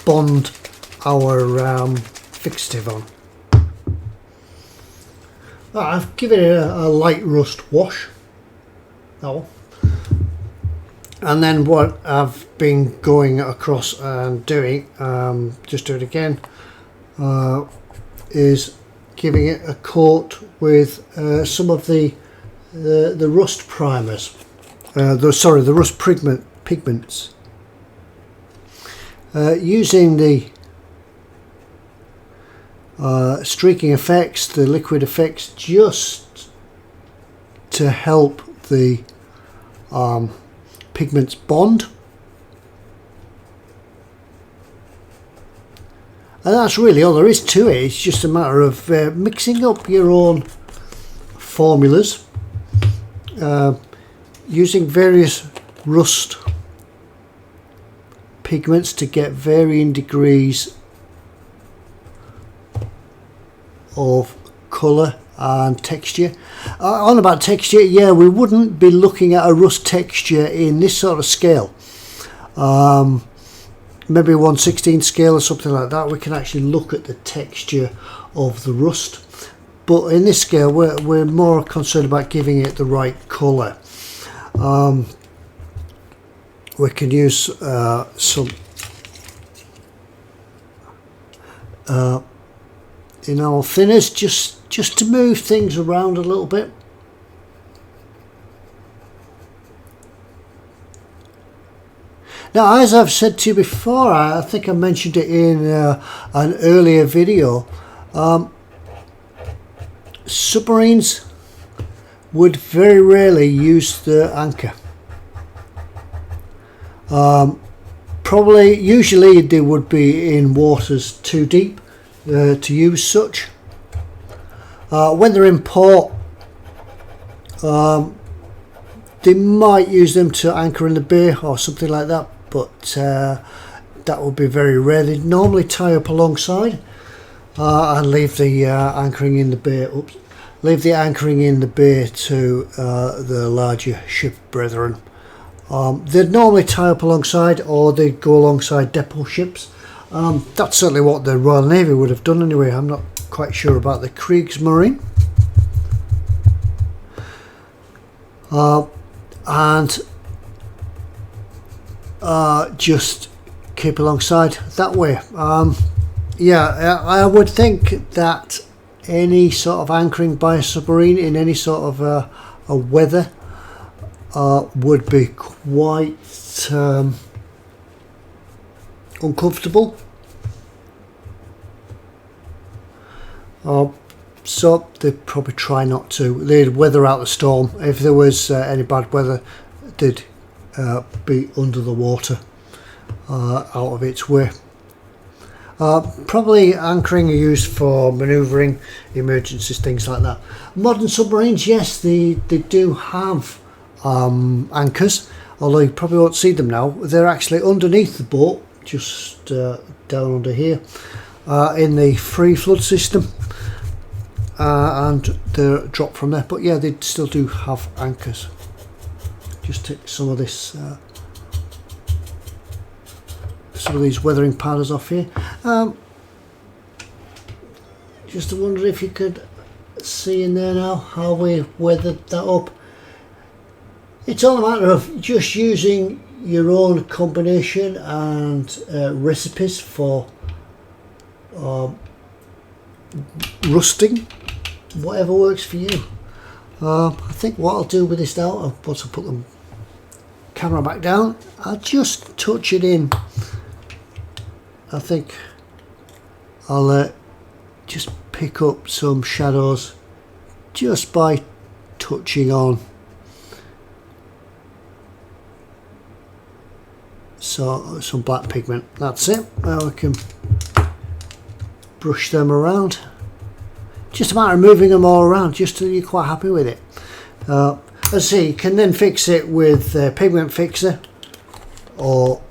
bond our fixative on. I've given it a light rust wash. That one. And then what I've been going across and doing, just do it again, is giving it a coat with some of the rust primers, the rust pigments, using the streaking effects, the liquid effects, just to help the pigments bond. And that's really all there is to it. It's just a matter of mixing up your own formulas, using various rust pigments to get varying degrees of colour and texture. On about texture, yeah, we wouldn't be looking at a rust texture in this sort of scale. Maybe 1/16 scale or something like that. We can actually look at the texture of the rust, but in this scale we're more concerned about giving it the right colour. We can use some enamel thinners just to move things around a little bit. Now, as I've said to you before, I think I mentioned it in an earlier video, submarines would very rarely use the anchor. Usually they would be in waters too deep to use such. When they're in port, they might use them to anchor in the bay or something like that, but that would be very rare. They normally tie up alongside and leave the anchoring in the bay. Leave the anchoring in the bay to the larger ship brethren. They'd normally tie up alongside, or they'd go alongside depot ships. That's certainly what the Royal Navy would have done anyway. I'm not quite sure about the Kriegsmarine. And just keep alongside that way. Yeah, I would think that any sort of anchoring by a submarine in any sort of a weather would be quite uncomfortable. So they'd probably try not to. They'd weather out the storm. If there was any bad weather, they'd be under the water, out of its way. Probably anchoring are used for manoeuvring, emergencies, things like that. Modern submarines, yes, they do have anchors, although you probably won't see them now. They're actually underneath the boat, just down under here, in the free flood system, and they're dropped from there. But yeah, they still do have anchors. just take some of this, some of these weathering powders off here. Just wondering if you could see in there now how we weathered that up. It's all a matter of just using your own combination and recipes for rusting, whatever works for you. I think what I'll do with this now, once I put the camera back down, I'll just touch it in. I think I'll just pick up some shadows just by touching on. So some black pigment, that's it. Now we can brush them around. Just a matter of moving them all around just till you're quite happy with it. As I say, you can then fix it with pigment fixer or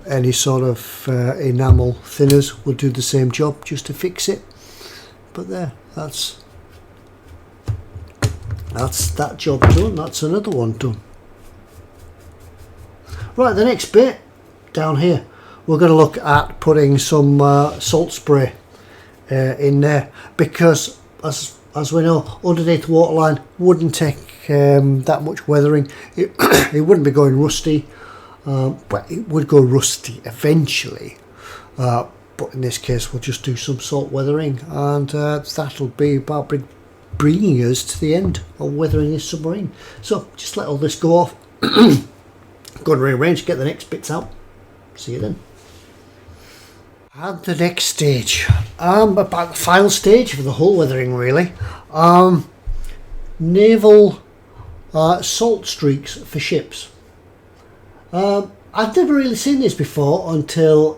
any sort of enamel thinners will do the same job just to fix it. But there, that's that job done. That's another one done. Right, the next bit down here, we're going to look at putting some salt spray in there, because as we know, underneath the waterline wouldn't take that much weathering. It wouldn't be going rusty, but it would go rusty eventually. But in this case, we'll just do some salt weathering, and that'll be about bringing us to the end of weathering this submarine. So just let all this go off. Go and rearrange, get the next bits out. See you then. And the next stage, about the final stage of the hull weathering really. Naval salt streaks for ships. I'd never really seen this before until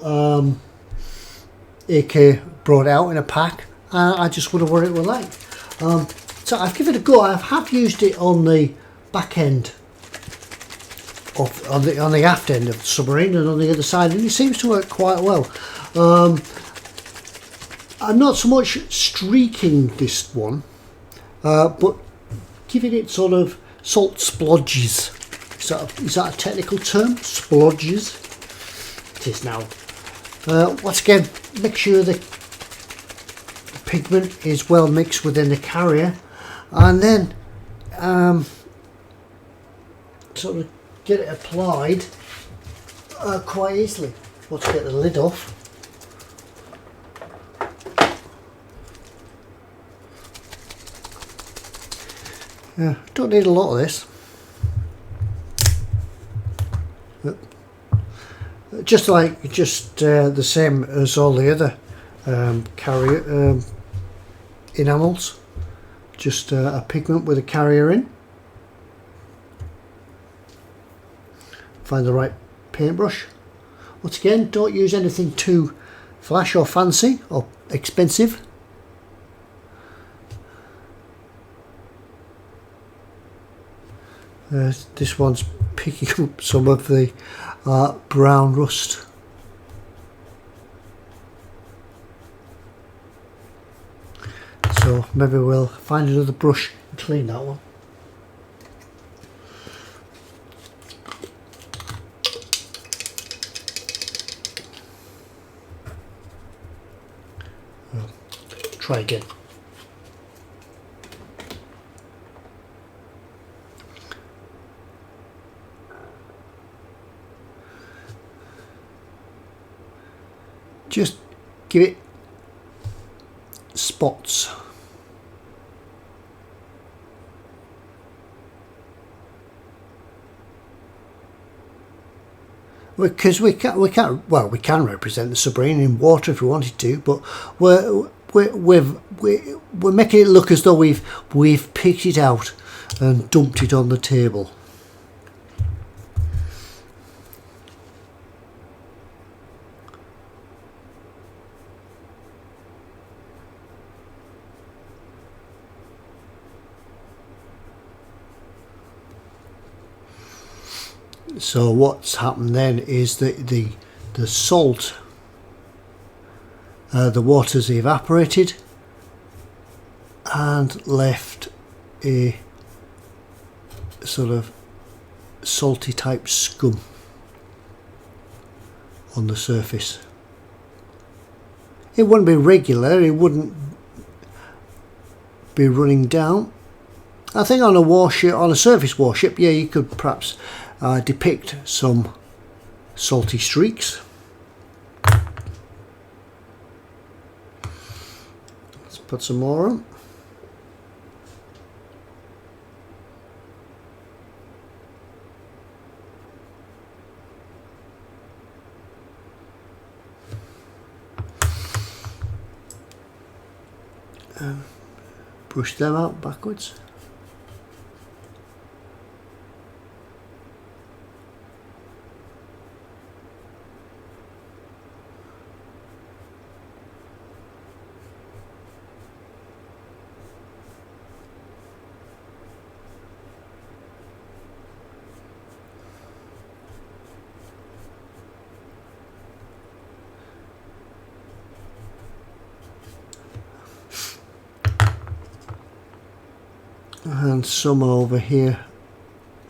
AK brought it out in a pack. I just wondered what it was like. So I've given it a go. I have used it on the back end on the aft end of the submarine and on the other side, and it seems to work quite well. I'm not so much streaking this one, but giving it sort of salt splodges. Is that a technical term? Splodges? It is now. Once again, make sure the pigment is well mixed within the carrier, and then sort of get it applied quite easily. Let's get the lid off. Yeah, don't need a lot of this. Just the same as all the other carrier enamels. Just a pigment with a carrier in. Find the right paintbrush. Once again, don't use anything too flash or fancy or expensive. This one's picking up some of the brown rust. So maybe we'll find another brush and clean that one. Try again. Just give it spots. Because we can represent the submarine in water if we wanted to, but we're making it look as though we've picked it out and dumped it on the table. So what's happened then is that the salt, the water's evaporated and left a sort of salty type scum on the surface. It wouldn't be regular, it wouldn't be running down. I think on a warship, on a surface warship, yeah, you could perhaps depict some salty streaks. Let's put some more on. Brush them out backwards. And some over here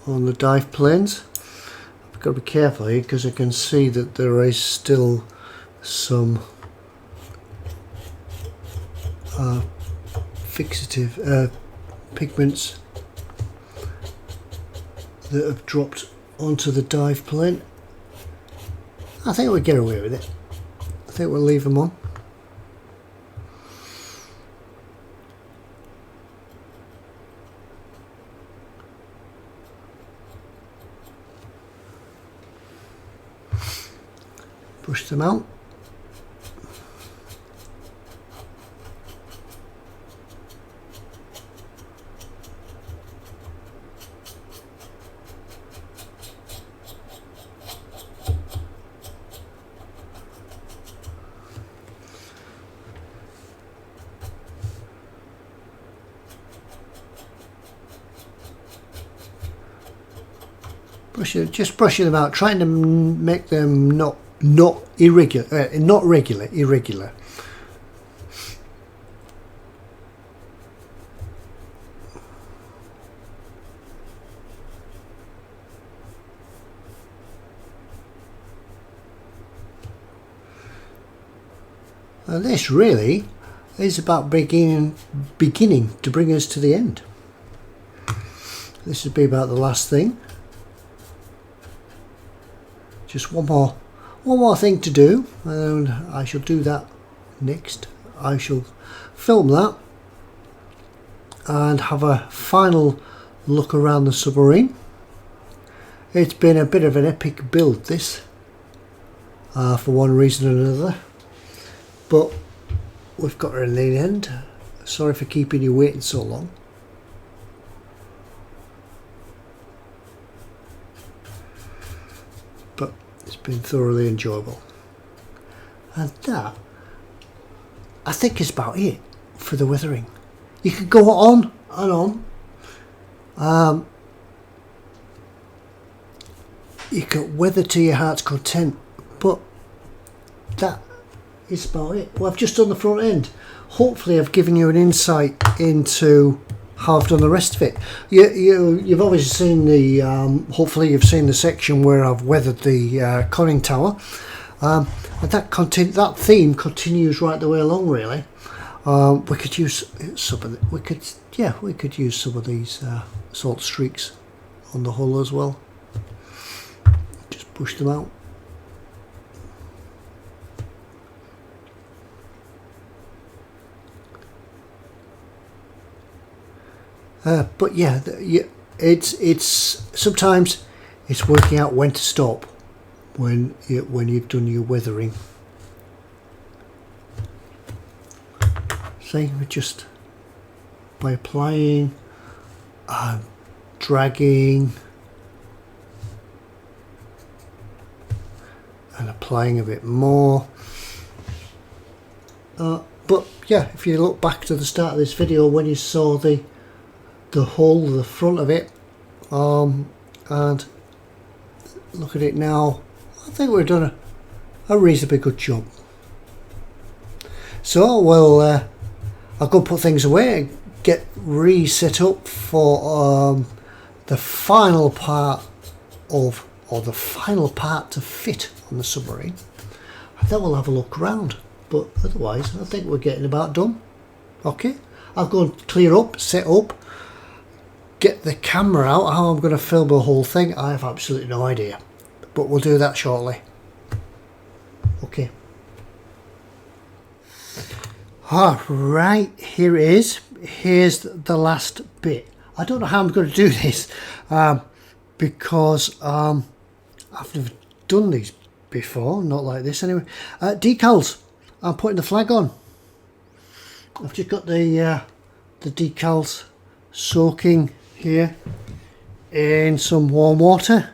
on the dive planes. I've got to be careful here because I can see that there is still some fixative pigments that have dropped onto the dive plane. I think we'll get away with it. I think we'll leave them on. Push them out. Just brushing them out, trying to make them not irregular, irregular. And this really is about beginning to bring us to the end. This would be about the last thing. Just one more thing to do, and I shall do that next. I shall film that and have a final look around the submarine. It's been a bit of an epic build, this, for one reason or another, but we've got her in the end. Sorry for keeping you waiting so long. But it's been thoroughly enjoyable. And that, I think, is about it for the weathering. You could go on and on. You could weather to your heart's content, but that is about it. Well, I've just done the front end. Hopefully I've given you an insight into how I've done the rest of it. You've obviously seen the, hopefully you've seen the section where I've weathered the conning tower. And that theme continues right the way along, really. We could use some of we could use some of these salt streaks on the hull as well. Just push them out. But yeah, it's sometimes it's working out when to stop when you've done your weathering. See, just by applying, dragging, and applying a bit more. But yeah, if you look back to the start of this video when you saw the hull, the front of it, and look at it now, I think we've done a reasonably good job. So I'll go put things away and get reset up for the final part of, or the final part to fit on the submarine, and then we'll have a look around. But otherwise, I think we're getting about done. Okay, I'll go and clear up, set up, get the camera out. How I'm going to film the whole thing, I have absolutely no idea, but we'll do that shortly. Okay. Alright, here it is. Here's the last bit. I don't know how I'm going to do this because I've never done these before, not like this anyway. Decals. I'm putting the flag on. I've just got the decals soaking here in some warm water,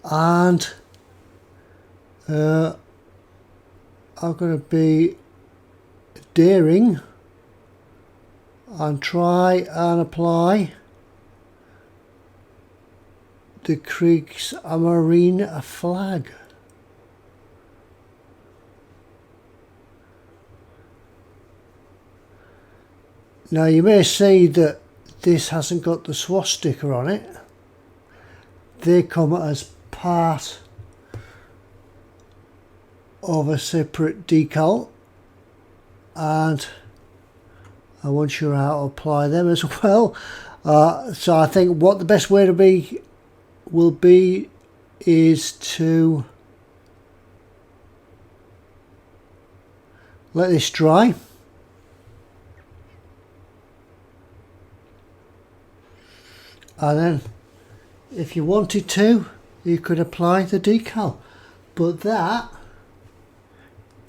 and I'm going to be daring and try and apply the Kriegsmarine flag. Now you may see that this hasn't got the swastika on it. They come as part of a separate decal, and I want you how to apply them as well. So I think what the best way to will be is to let this dry. And then if you wanted to, you could apply the decal. But that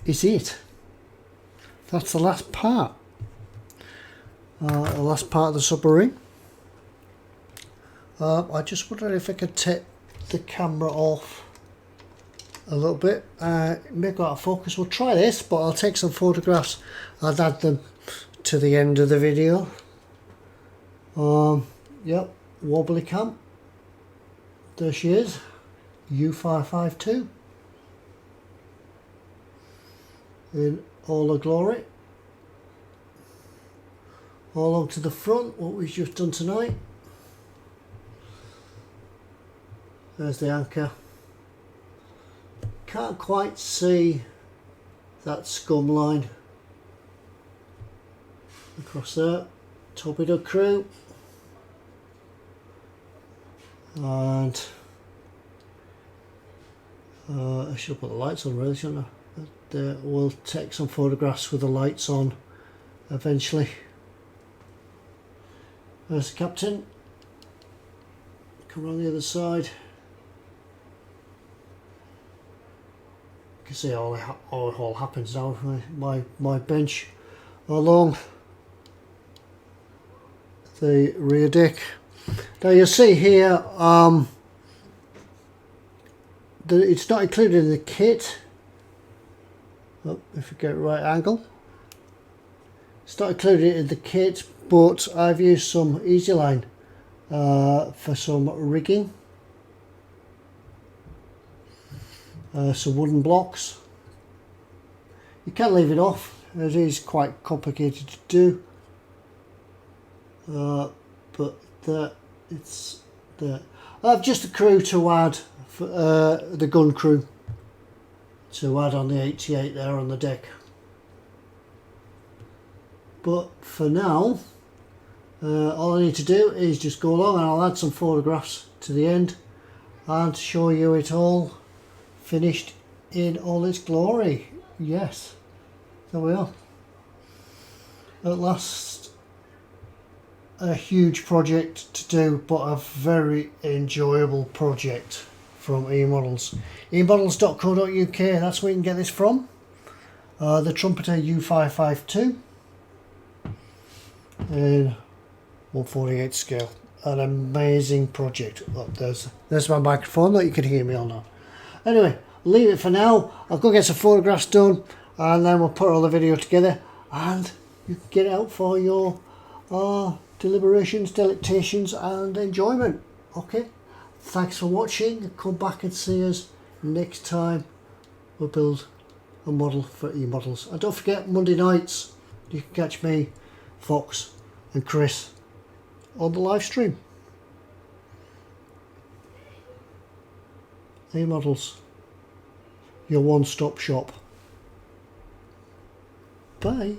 is it. That's the last part. The last part of the submarine. I just wondered if I could take the camera off a little bit. It may go out of focus. We'll try this, but I'll take some photographs and add them to the end of the video. Yep, wobbly cam. There she is, U552 in all her glory. All on to the front, what we've just done tonight. There's the anchor. Can't quite see that scum line across there. Torpedo crew. And I should put the lights on really, shouldn't I? But, we'll take some photographs with the lights on eventually. There's the captain. Come around the other side. You can see how it all happens now. My bench along the rear deck. Now you'll see here that it's not included in the kit. Oh, if you get right angle. It's not included in the kit, but I've used some Easy Line for some rigging. Some wooden blocks. You can leave it off, it is quite complicated to do. But it's there. I've just a crew to add, for, the gun crew to add on the 88 there on the deck. But for now, all I need to do is just go along and I'll add some photographs to the end and show you it all finished in all its glory. Yes, there we are. At last, a huge project to do, but a very enjoyable project from eModels. eModels.co.uk, that's where you can get this from. The Trumpeter U552 in 1/48 scale. An amazing project. Look, there's my microphone that you can hear me on now. Anyway, leave it for now. I'll go get some photographs done and then we'll put all the video together and you can get it out for your deliberations, delectations and enjoyment. Okay, thanks for watching. Come back and see us next time we'll build a model for eModels. And don't forget, Monday nights you can catch me, Fox and Chris on the live stream. eModels, your one-stop shop. Bye.